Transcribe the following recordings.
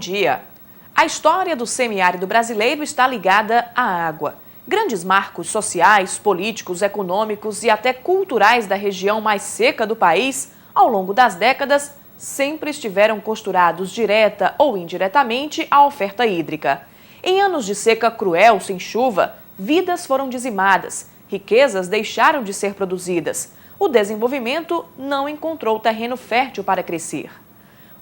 dia. A história do semiárido brasileiro está ligada à água. Grandes marcos sociais, políticos, econômicos e até culturais da região mais seca do país, ao longo das décadas, sempre estiveram costurados direta ou indiretamente à oferta hídrica. Em anos de seca cruel, sem chuva, vidas foram dizimadas, riquezas deixaram de ser produzidas. O desenvolvimento não encontrou terreno fértil para crescer.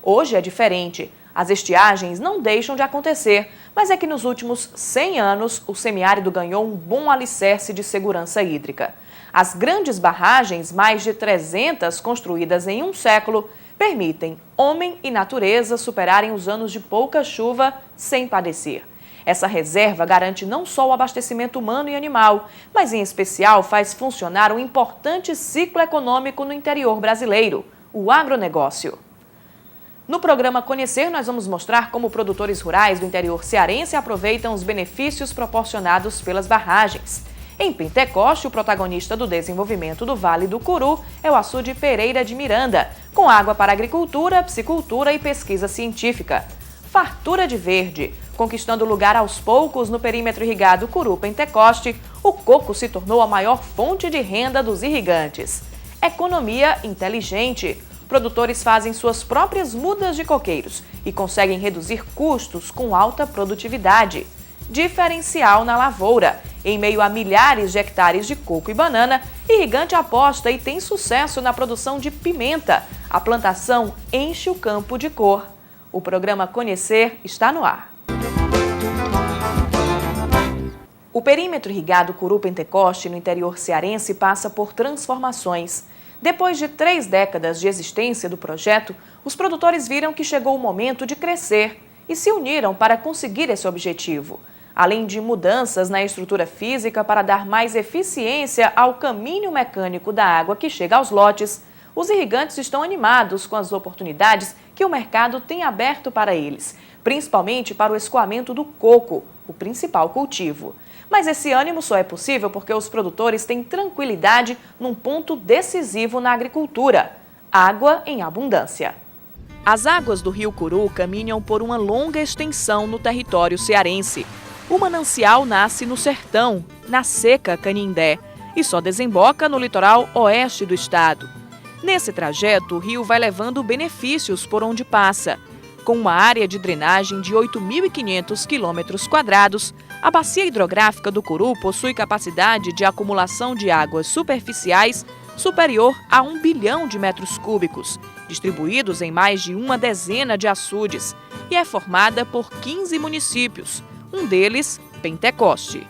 Hoje é diferente. As estiagens não deixam de acontecer, mas é que nos últimos 100 anos o semiárido ganhou um bom alicerce de segurança hídrica. As grandes barragens, mais de 300 construídas em um século, permitem homem e natureza superarem os anos de pouca chuva sem padecer. Essa reserva garante não só o abastecimento humano e animal, mas em especial faz funcionar um importante ciclo econômico no interior brasileiro, o agronegócio. No programa Conhecer, nós vamos mostrar como produtores rurais do interior cearense aproveitam os benefícios proporcionados pelas barragens. Em Pentecoste, o protagonista do desenvolvimento do Vale do Curu é o açude Pereira de Miranda, com água para agricultura, piscicultura e pesquisa científica. Fartura de verde. Conquistando lugar aos poucos no perímetro irrigado Curu-Pentecoste, o coco se tornou a maior fonte de renda dos irrigantes. Economia inteligente. Produtores fazem suas próprias mudas de coqueiros e conseguem reduzir custos com alta produtividade. Diferencial na lavoura. Em meio a milhares de hectares de coco e banana, irrigante aposta e tem sucesso na produção de pimenta. A plantação enche o campo de cor. O programa Conhecer está no ar. O perímetro irrigado Curu-Pentecoste, no interior cearense, passa por transformações. Depois de 3 décadas de existência do projeto, os produtores viram que chegou o momento de crescer e se uniram para conseguir esse objetivo. Além de mudanças na estrutura física para dar mais eficiência ao caminho mecânico da água que chega aos lotes, os irrigantes estão animados com as oportunidades que o mercado tem aberto para eles, principalmente para o escoamento do coco, o principal cultivo. Mas esse ânimo só é possível porque os produtores têm tranquilidade num ponto decisivo na agricultura: água em abundância. As águas do Rio Curu caminham por uma longa extensão no território cearense. O manancial nasce no sertão, na seca Canindé, e só desemboca no litoral oeste do estado. Nesse trajeto, o rio vai levando benefícios por onde passa. Com uma área de drenagem de 8.500 km², a bacia hidrográfica do Curu possui capacidade de acumulação de águas superficiais superior a 1 bilhão de metros cúbicos, distribuídos em mais de uma dezena de açudes, e é formada por 15 municípios, um deles Pentecoste.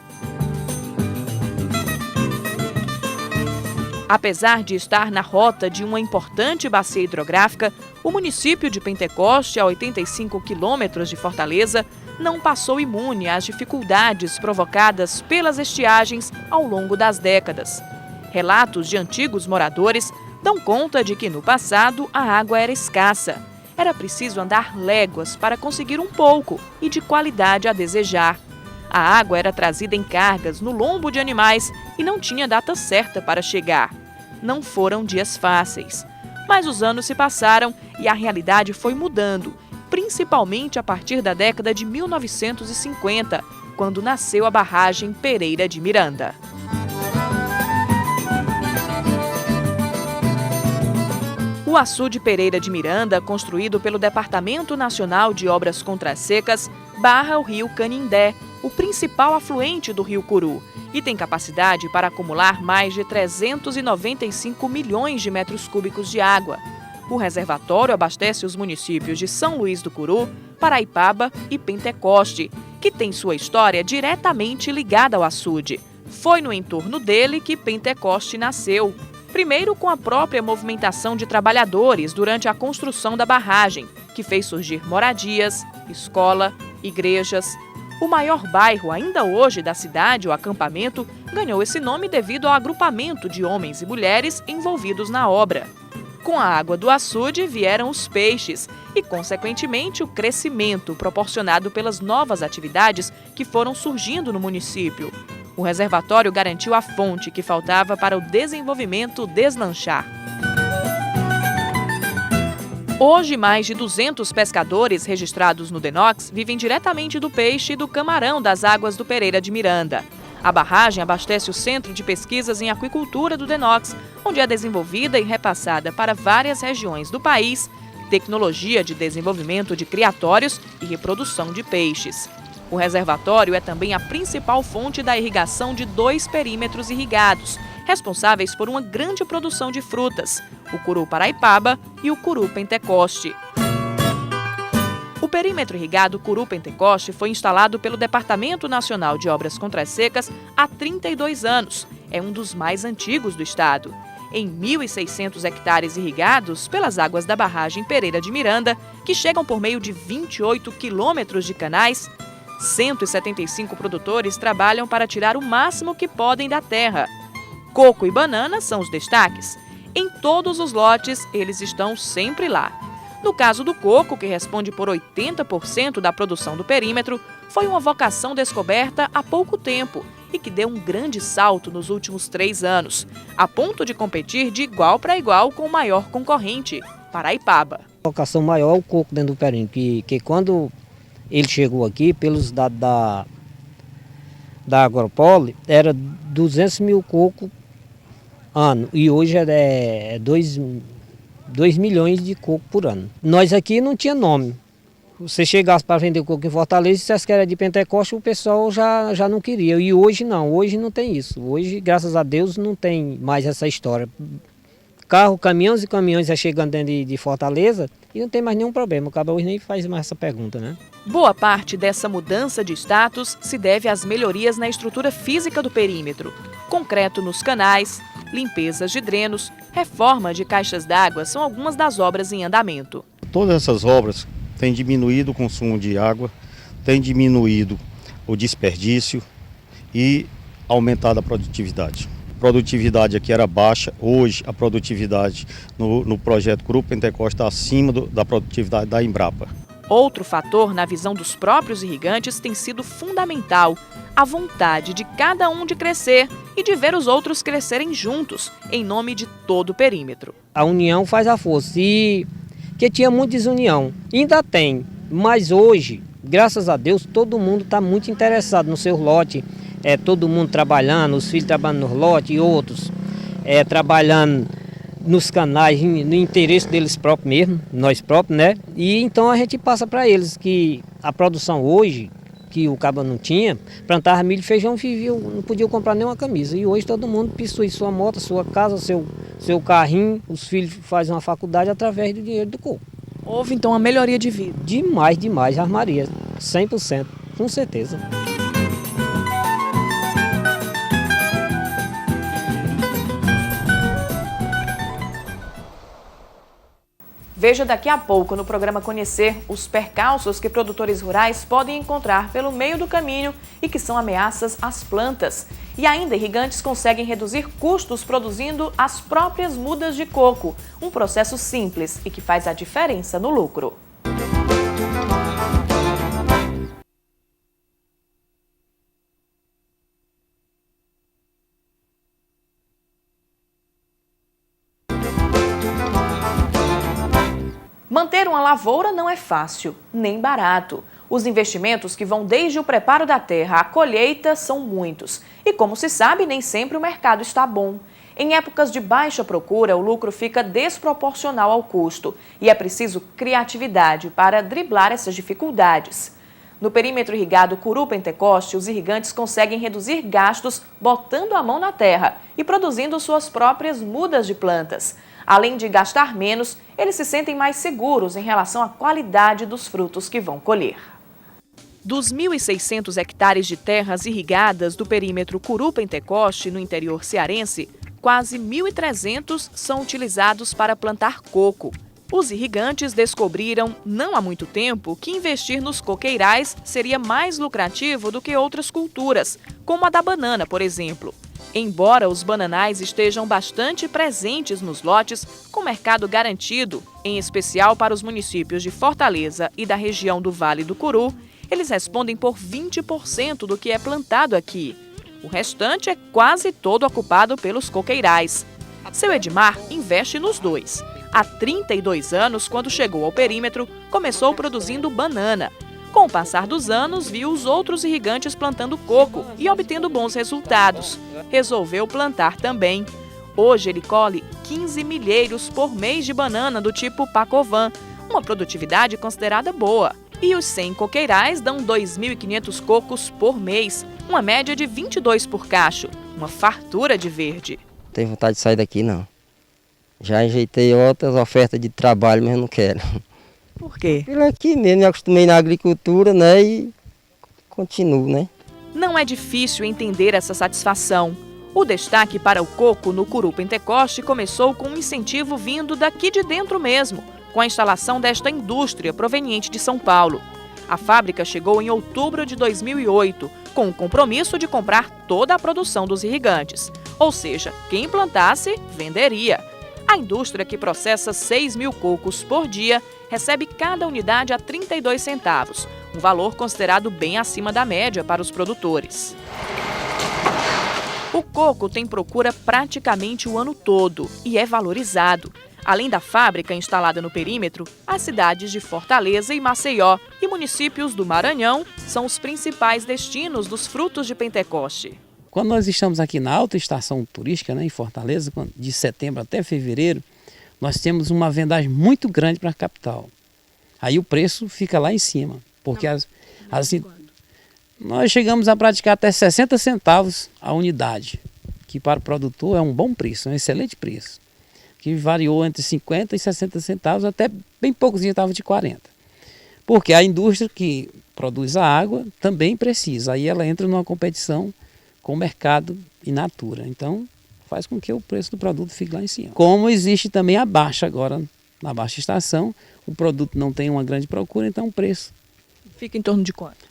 Apesar de estar na rota de uma importante bacia hidrográfica, o município de Pentecoste, a 85 quilômetros de Fortaleza, não passou imune às dificuldades provocadas pelas estiagens ao longo das décadas. Relatos de antigos moradores dão conta de que no passado a água era escassa. Era preciso andar léguas para conseguir um pouco e de qualidade a desejar. A água era trazida em cargas no lombo de animais e não tinha data certa para chegar. Não foram dias fáceis. Mas os anos se passaram e a realidade foi mudando, principalmente a partir da década de 1950, quando nasceu a barragem Pereira de Miranda. O açude Pereira de Miranda, construído pelo Departamento Nacional de Obras Contra-Secas, barra o rio Canindé, o principal afluente do rio Curu, e tem capacidade para acumular mais de 395 milhões de metros cúbicos de água. O reservatório abastece os municípios de São Luís do Curu, Paraipaba e Pentecoste, que tem sua história diretamente ligada ao açude. Foi no entorno dele que Pentecoste nasceu. Primeiro com a própria movimentação de trabalhadores durante a construção da barragem, que fez surgir moradias, escola, igrejas. O maior bairro ainda hoje da cidade, o acampamento, ganhou esse nome devido ao agrupamento de homens e mulheres envolvidos na obra. Com a água do açude vieram os peixes e, consequentemente, o crescimento proporcionado pelas novas atividades que foram surgindo no município. O reservatório garantiu a fonte que faltava para o desenvolvimento deslanchar. Hoje, mais de 200 pescadores registrados no DENOX vivem diretamente do peixe e do camarão das águas do Pereira de Miranda. A barragem abastece o Centro de Pesquisas em Aquicultura do DENOX, onde é desenvolvida e repassada para várias regiões do país tecnologia de desenvolvimento de criatórios e reprodução de peixes. O reservatório é também a principal fonte da irrigação de 2 perímetros irrigados, responsáveis por uma grande produção de frutas, o Curu Paraipaba e o Curu Pentecoste. O perímetro irrigado Curu Pentecoste foi instalado pelo Departamento Nacional de Obras Contra-Secas há 32 anos. É um dos mais antigos do estado. Em 1.600 hectares irrigados pelas águas da barragem Pereira de Miranda, que chegam por meio de 28 quilômetros de canais, 175 produtores trabalham para tirar o máximo que podem da terra. Coco e banana são os destaques. Em todos os lotes, eles estão sempre lá. No caso do coco, que responde por 80% da produção do perímetro, foi uma vocação descoberta há pouco tempo e que deu um grande salto nos últimos 3 anos, a ponto de competir de igual para igual com o maior concorrente, Paraipaba. A vocação maior é o coco dentro do perímetro, que quando ele chegou aqui, pelos dados da Agropoli, era 200 mil cocos ano e hoje é 2 milhões de coco por ano. Nós aqui não tinha nome. Você chegasse para vender coco em Fortaleza e dissesse que era de Pentecoste, o pessoal já não queria. E hoje não tem isso. Hoje, graças a Deus, não tem mais essa história. Caminhões e caminhões já chegando dentro de Fortaleza e não tem mais nenhum problema. O cabo hoje nem faz mais essa pergunta, né? Boa parte dessa mudança de status se deve às melhorias na estrutura física do perímetro. Concreto nos canais, limpezas de drenos, reforma de caixas d'água são algumas das obras em andamento. Todas essas obras têm diminuído o consumo de água, têm diminuído o desperdício e aumentado a produtividade. A produtividade aqui era baixa, hoje a produtividade no projeto Curu Pentecoste está acima da produtividade da Embrapa. Outro fator na visão dos próprios irrigantes tem sido fundamental, a vontade de cada um de crescer e de ver os outros crescerem juntos, em nome de todo o perímetro. A união faz a força e que tinha muita desunião, ainda tem, mas hoje, graças a Deus, todo mundo está muito interessado no seu lote, todo mundo trabalhando, os filhos trabalhando no lote e outros trabalhando nos canais, no interesse deles próprios mesmo, nós próprios, né? E então a gente passa para eles que a produção hoje, que o cabo não tinha, plantava milho e feijão, não podia comprar nenhuma camisa. E hoje todo mundo possui sua moto, sua casa, seu carrinho, os filhos fazem uma faculdade através do dinheiro do coco. Houve então uma melhoria de vida? Demais, armaria, 100%, com certeza. Veja daqui a pouco no programa Conhecer os percalços que produtores rurais podem encontrar pelo meio do caminho e que são ameaças às plantas. E ainda irrigantes conseguem reduzir custos produzindo as próprias mudas de coco, um processo simples e que faz a diferença no lucro. Manter uma lavoura não é fácil, nem barato. Os investimentos que vão desde o preparo da terra à colheita são muitos. E como se sabe, nem sempre o mercado está bom. Em épocas de baixa procura, o lucro fica desproporcional ao custo. E é preciso criatividade para driblar essas dificuldades. No perímetro irrigado Curu Pentecoste, os irrigantes conseguem reduzir gastos botando a mão na terra e produzindo suas próprias mudas de plantas. Além de gastar menos, eles se sentem mais seguros em relação à qualidade dos frutos que vão colher. Dos 1.600 hectares de terras irrigadas do perímetro Curu Pentecoste, no interior cearense, quase 1.300 são utilizados para plantar coco. Os irrigantes descobriram, não há muito tempo, que investir nos coqueirais seria mais lucrativo do que outras culturas, como a da banana, por exemplo. Embora os bananais estejam bastante presentes nos lotes, com mercado garantido, em especial para os municípios de Fortaleza e da região do Vale do Curu, eles respondem por 20% do que é plantado aqui. O restante é quase todo ocupado pelos coqueirais. Seu Edmar investe nos dois. Há 32 anos, quando chegou ao perímetro, começou produzindo banana. Com o passar dos anos, viu os outros irrigantes plantando coco e obtendo bons resultados. Resolveu plantar também. Hoje ele colhe 15 milheiros por mês de banana do tipo Pacovan, uma produtividade considerada boa. E os 100 coqueirais dão 2.500 cocos por mês, uma média de 22 por cacho, uma fartura de verde. Não tenho vontade de sair daqui, não. Já enjeitei outras ofertas de trabalho, mas não quero. Por quê? Pelo aqui mesmo, me acostumei na agricultura, né, e continuo, né? Não é difícil entender essa satisfação. O destaque para o coco no Curu Pentecoste começou com um incentivo vindo daqui de dentro mesmo, com a instalação desta indústria proveniente de São Paulo. A fábrica chegou em outubro de 2008, com o compromisso de comprar toda a produção dos irrigantes. Ou seja, quem plantasse, venderia. A indústria, que processa 6.000 cocos por dia, recebe cada unidade a 32 centavos, um valor considerado bem acima da média para os produtores. O coco tem procura praticamente o ano todo e é valorizado. Além da fábrica instalada no perímetro, as cidades de Fortaleza e Maceió e municípios do Maranhão são os principais destinos dos frutos de Pentecoste. Quando nós estamos aqui na alta estação turística, né, em Fortaleza, de setembro até fevereiro, nós temos uma vendagem muito grande para a capital. Aí o preço fica lá em cima, porque nós chegamos a praticar até 60 centavos a unidade, que para o produtor é um bom preço, um excelente preço, que variou entre 50 e 60 centavos, até bem poucos centavos de 40. Porque a indústria que produz a água também precisa, aí ela entra numa competição com o mercado in natura. Então, faz com que o preço do produto fique lá em cima. Como existe também a baixa agora, na baixa estação, o produto não tem uma grande procura, então o preço fica em torno de quanto?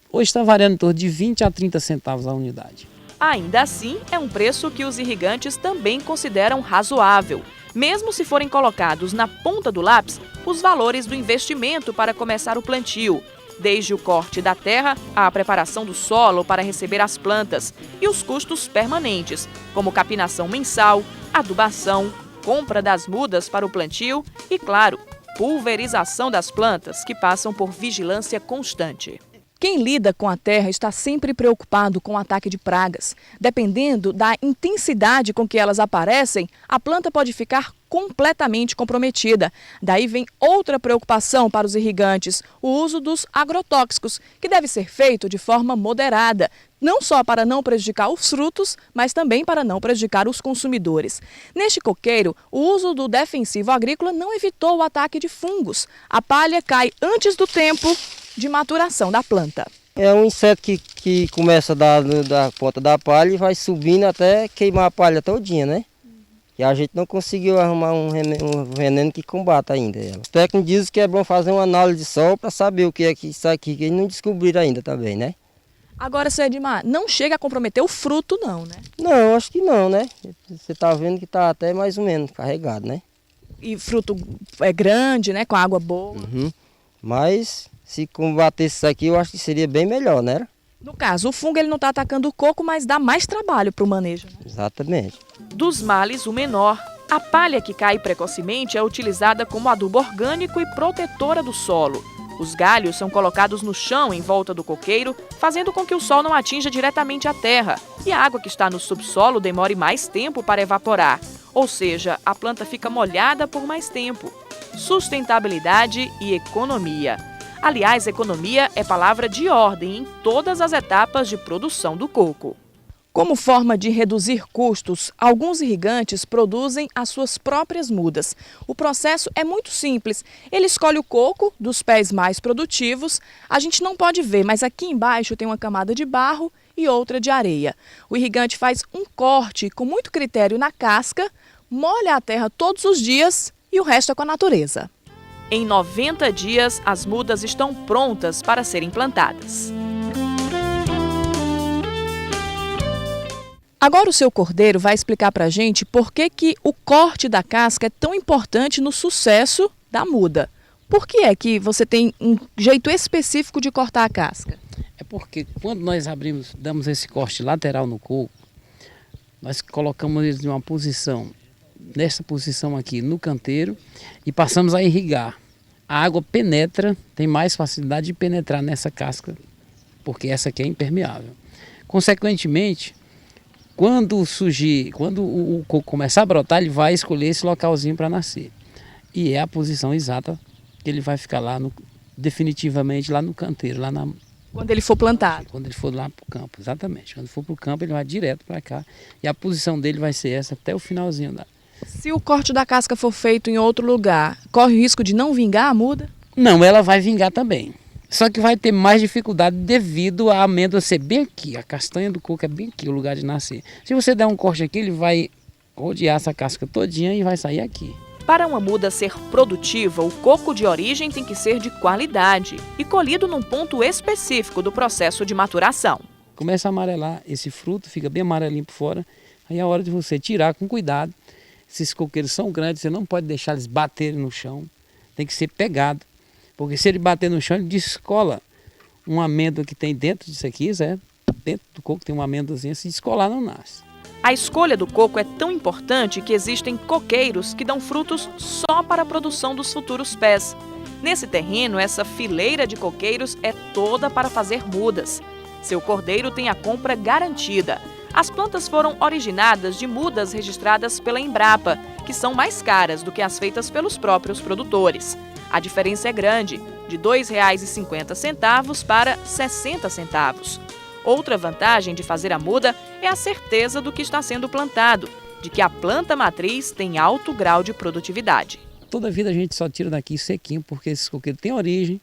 Hoje está variando em torno de 20 a 30 centavos a unidade. Ainda assim, é um preço que os irrigantes também consideram razoável, mesmo se forem colocados na ponta do lápis os valores do investimento para começar o plantio, desde o corte da terra à preparação do solo para receber as plantas e os custos permanentes, como capinação mensal, adubação, compra das mudas para o plantio e, claro, pulverização das plantas, que passam por vigilância constante. Quem lida com a terra está sempre preocupado com o ataque de pragas. Dependendo da intensidade com que elas aparecem, a planta pode ficar completamente comprometida. Daí vem outra preocupação para os irrigantes, o uso dos agrotóxicos, que deve ser feito de forma moderada, não só para não prejudicar os frutos, mas também para não prejudicar os consumidores. Neste coqueiro, o uso do defensivo agrícola não evitou o ataque de fungos. A palha cai antes do tempo de maturação da planta. É um inseto que começa da ponta da palha e vai subindo até queimar a palha todinha, né? E a gente não conseguiu arrumar um veneno que combata ainda ela. Os técnicos dizem que é bom fazer uma análise de sol para saber o que é que isso aqui, que eles não descobriram ainda também, né? Agora, seu Edmar, não chega a comprometer o fruto não, né? Não, acho que não, né? Você está vendo que está até mais ou menos carregado, né? E fruto é grande, né? Com água boa. Uhum. Mas se combatesse isso aqui, eu acho que seria bem melhor, né? No caso, o fungo ele não está atacando o coco, mas dá mais trabalho para o manejo, né? Exatamente. Dos males, o menor. A palha que cai precocemente é utilizada como adubo orgânico e protetora do solo. Os galhos são colocados no chão em volta do coqueiro, fazendo com que o sol não atinja diretamente a terra e a água que está no subsolo demore mais tempo para evaporar. Ou seja, a planta fica molhada por mais tempo. Sustentabilidade e economia. Aliás, economia é palavra de ordem em todas as etapas de produção do coco. Como forma de reduzir custos, alguns irrigantes produzem as suas próprias mudas. O processo é muito simples. Ele escolhe o coco dos pés mais produtivos. A gente não pode ver, mas aqui embaixo tem uma camada de barro e outra de areia. O irrigante faz um corte com muito critério na casca, molha a terra todos os dias e o resto é com a natureza. Em 90 dias, as mudas estão prontas para serem plantadas. Agora o seu Cordeiro vai explicar para a gente por que o corte da casca é tão importante no sucesso da muda. Por que é que você tem um jeito específico de cortar a casca? É porque quando nós damos esse corte lateral no coco, nós colocamos ele em uma posição nessa posição aqui no canteiro e passamos a irrigar. A água penetra, tem mais facilidade de penetrar nessa casca, porque essa aqui é impermeável. Consequentemente, quando o coco começar a brotar, ele vai escolher esse localzinho para nascer. E é a posição exata que ele vai ficar lá, definitivamente lá no canteiro, lá na... Quando ele for plantado. Quando ele for lá para o campo, exatamente. Quando for para o campo, ele vai direto para cá. E a posição dele vai ser essa até o finalzinho da... Se o corte da casca for feito em outro lugar, corre o risco de não vingar a muda? Não, ela vai vingar também. Só que vai ter mais dificuldade devido à amêndoa ser bem aqui. A castanha do coco é bem aqui, o lugar de nascer. Se você der um corte aqui, ele vai rodear essa casca todinha e vai sair aqui. Para uma muda ser produtiva, o coco de origem tem que ser de qualidade e colhido num ponto específico do processo de maturação. Começa a amarelar esse fruto, fica bem amarelinho por fora. Aí é a hora de você tirar com cuidado. Esses coqueiros são grandes, você não pode deixar eles baterem no chão. Tem que ser pegado. Porque se ele bater no chão, ele descola uma amêndoa que tem dentro disso aqui, certo? Dentro do coco tem uma amêndoazinha, se descolar não nasce. A escolha do coco é tão importante que existem coqueiros que dão frutos só para a produção dos futuros pés. Nesse terreno, essa fileira de coqueiros é toda para fazer mudas. Seu cordeiro tem a compra garantida. As plantas foram originadas de mudas registradas pela Embrapa, que são mais caras do que as feitas pelos próprios produtores. A diferença é grande, de R$ 2,50 para 60 centavos. Outra vantagem de fazer a muda é a certeza do que está sendo plantado, de que a planta matriz tem alto grau de produtividade. Toda a vida a gente só tira daqui sequinho, porque esses coqueiros têm origem.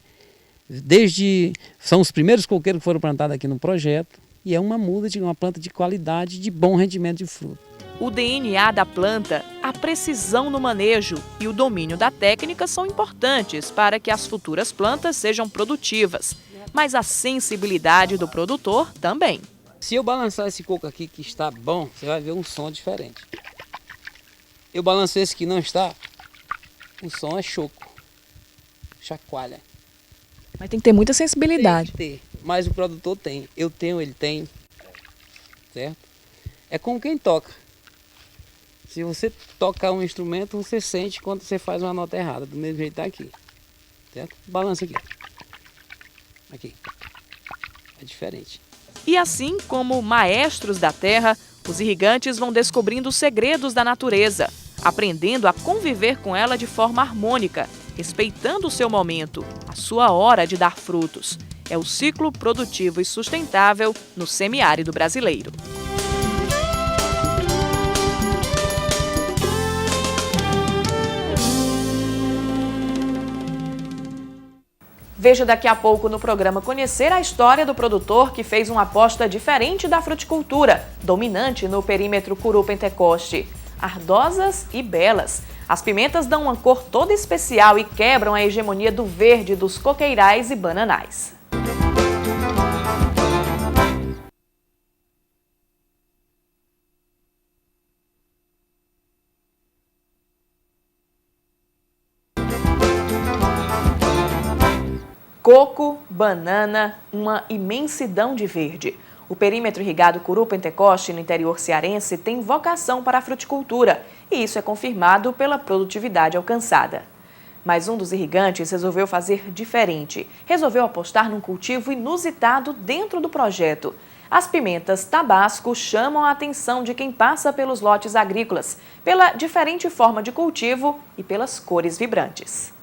São os primeiros coqueiros que foram plantados aqui no projeto. E é uma muda de uma planta de qualidade, de bom rendimento de fruto. O DNA da planta, a precisão no manejo e o domínio da técnica são importantes para que as futuras plantas sejam produtivas, mas a sensibilidade do produtor também. Se eu balançar esse coco aqui que está bom, você vai ver um som diferente. Eu balanço esse que não está, o som é choco, chacoalha. Mas tem que ter muita sensibilidade. Tem que ter, mas o produtor tem. Eu tenho, ele tem. Certo? É como quem toca. Se você tocar um instrumento, você sente quando você faz uma nota errada. Do mesmo jeito tá aqui. Certo? Balança aqui. Aqui. É diferente. E assim como maestros da terra, os irrigantes vão descobrindo os segredos da natureza, aprendendo a conviver com ela de forma harmônica, respeitando o seu momento, a sua hora de dar frutos. É o ciclo produtivo e sustentável no semiárido brasileiro. Veja daqui a pouco no programa conhecer a história do produtor que fez uma aposta diferente da fruticultura, dominante no perímetro Curu-Pentecoste. Ardosas e belas, as pimentas dão uma cor toda especial e quebram a hegemonia do verde dos coqueirais e bananais. Coco, banana, uma imensidão de verde. O perímetro irrigado Curu-Pentecoste, no interior cearense, tem vocação para a fruticultura e isso é confirmado pela produtividade alcançada. Mas um dos irrigantes resolveu fazer diferente. Resolveu apostar num cultivo inusitado dentro do projeto. As pimentas tabasco chamam a atenção de quem passa pelos lotes agrícolas, pela diferente forma de cultivo e pelas cores vibrantes.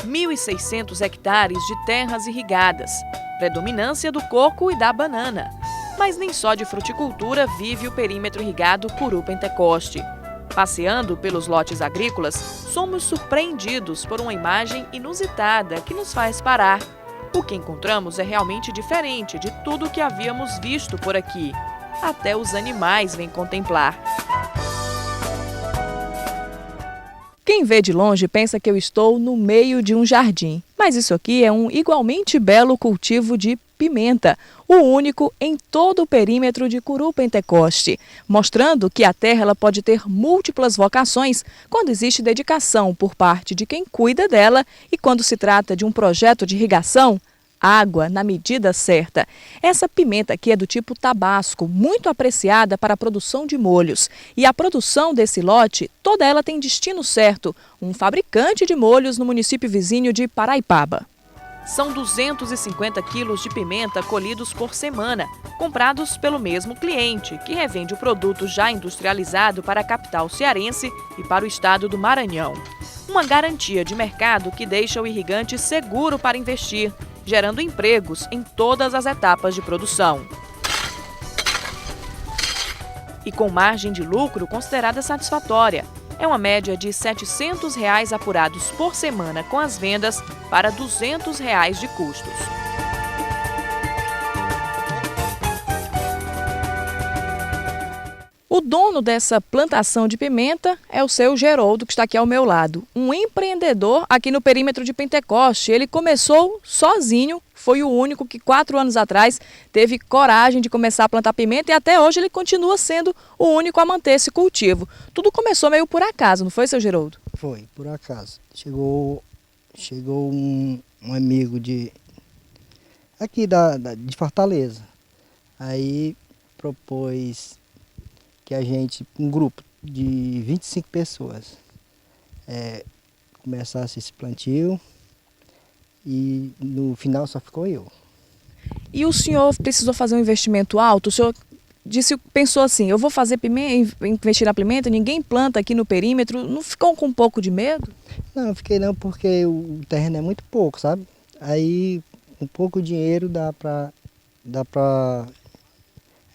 1.600 hectares de terras irrigadas, predominância do coco e da banana. Mas nem só de fruticultura vive o perímetro irrigado Curu-Pentecoste. Passeando pelos lotes agrícolas, somos surpreendidos por uma imagem inusitada que nos faz parar. O que encontramos é realmente diferente de tudo o que havíamos visto por aqui. Até os animais vêm contemplar. Quem vê de longe pensa que eu estou no meio de um jardim. Mas isso aqui é um igualmente belo cultivo de pimenta, o único em todo o perímetro de Curu-Pentecoste, mostrando que a terra ela pode ter múltiplas vocações quando existe dedicação por parte de quem cuida dela e quando se trata de um projeto de irrigação água na medida certa. Essa pimenta aqui é do tipo tabasco, muito apreciada para a produção de molhos. E a produção desse lote, toda ela tem destino certo, um fabricante de molhos no município vizinho de Paraipaba. São 250 quilos de pimenta colhidos por semana, comprados pelo mesmo cliente, que revende o produto já industrializado para a capital cearense e para o estado do Maranhão. Uma garantia de mercado que deixa o irrigante seguro para investir, gerando empregos em todas as etapas de produção. E com margem de lucro considerada satisfatória. É uma média de R$ 700 apurados por semana com as vendas para R$ 200 de custos. O dono dessa plantação de pimenta é o seu Geroldo, que está aqui ao meu lado. Um empreendedor aqui no perímetro de Pentecoste. Ele começou sozinho, foi o único que 4 anos atrás teve coragem de começar a plantar pimenta e até hoje ele continua sendo o único a manter esse cultivo. Tudo começou meio por acaso, não foi, seu Geroldo? Foi, por acaso. Chegou um amigo aqui de Fortaleza. Aí propôs que um grupo de 25 pessoas, começasse esse plantio e no final só ficou eu. E o senhor precisou fazer um investimento alto? O senhor pensou assim, eu vou fazer investir na pimenta, ninguém planta aqui no perímetro, não ficou com um pouco de medo? Não, fiquei não, porque o terreno é muito pouco, sabe? Aí com pouco dinheiro dá pra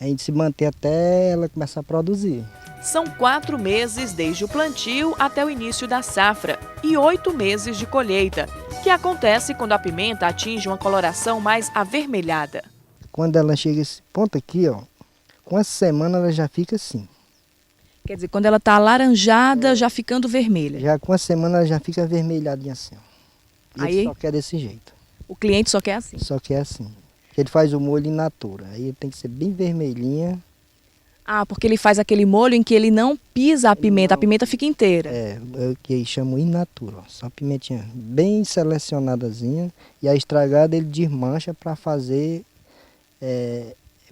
a gente se manter até ela começar a produzir. São 4 meses desde o plantio até o início da safra e 8 meses de colheita, que acontece quando a pimenta atinge uma coloração mais avermelhada. Quando ela chega a esse ponto aqui, ó, com essa semana ela já fica assim. Quer dizer, quando ela está alaranjada, já ficando vermelha. Já com a semana ela já fica avermelhadinha assim, ó. E aí ele só quer desse jeito. O cliente só quer assim? Só quer assim. Ele faz o molho in natura, aí ele tem que ser bem vermelhinha. Ah, porque ele faz aquele molho em que ele não pisa a pimenta fica inteira. É o que chamam in natura, ó. Só pimentinha bem selecionadazinha. E a estragada ele desmancha para fazer,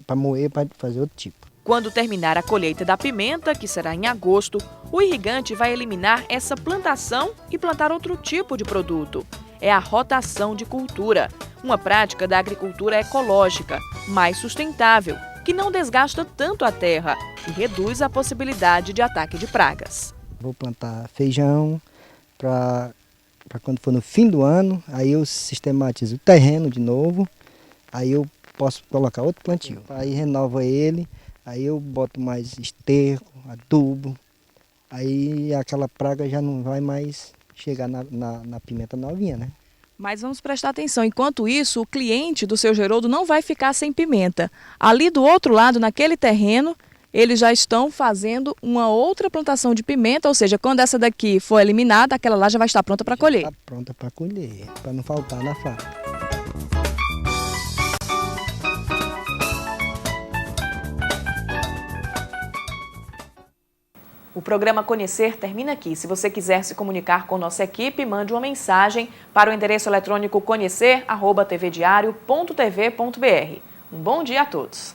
para moer, para fazer outro tipo. Quando terminar a colheita da pimenta, que será em agosto, o irrigante vai eliminar essa plantação e plantar outro tipo de produto. É a rotação de cultura, uma prática da agricultura ecológica, mais sustentável, que não desgasta tanto a terra e reduz a possibilidade de ataque de pragas. Vou plantar feijão para quando for no fim do ano, aí eu sistematizo o terreno de novo, aí eu posso colocar outro plantio. Aí renova ele, aí eu boto mais esterco, adubo, aí aquela praga já não vai mais chegar na pimenta novinha, né? Mas vamos prestar atenção, enquanto isso, o cliente do seu Geroldo não vai ficar sem pimenta. Ali do outro lado, naquele terreno, eles já estão fazendo uma outra plantação de pimenta, ou seja, quando essa daqui for eliminada, aquela lá já vai estar pronta para colher. Está pronta para colher, para não faltar na fábrica. O programa Conhecer termina aqui. Se você quiser se comunicar com nossa equipe, mande uma mensagem para o endereço eletrônico conhecer@tvdiario.tv.br. Um bom dia a todos.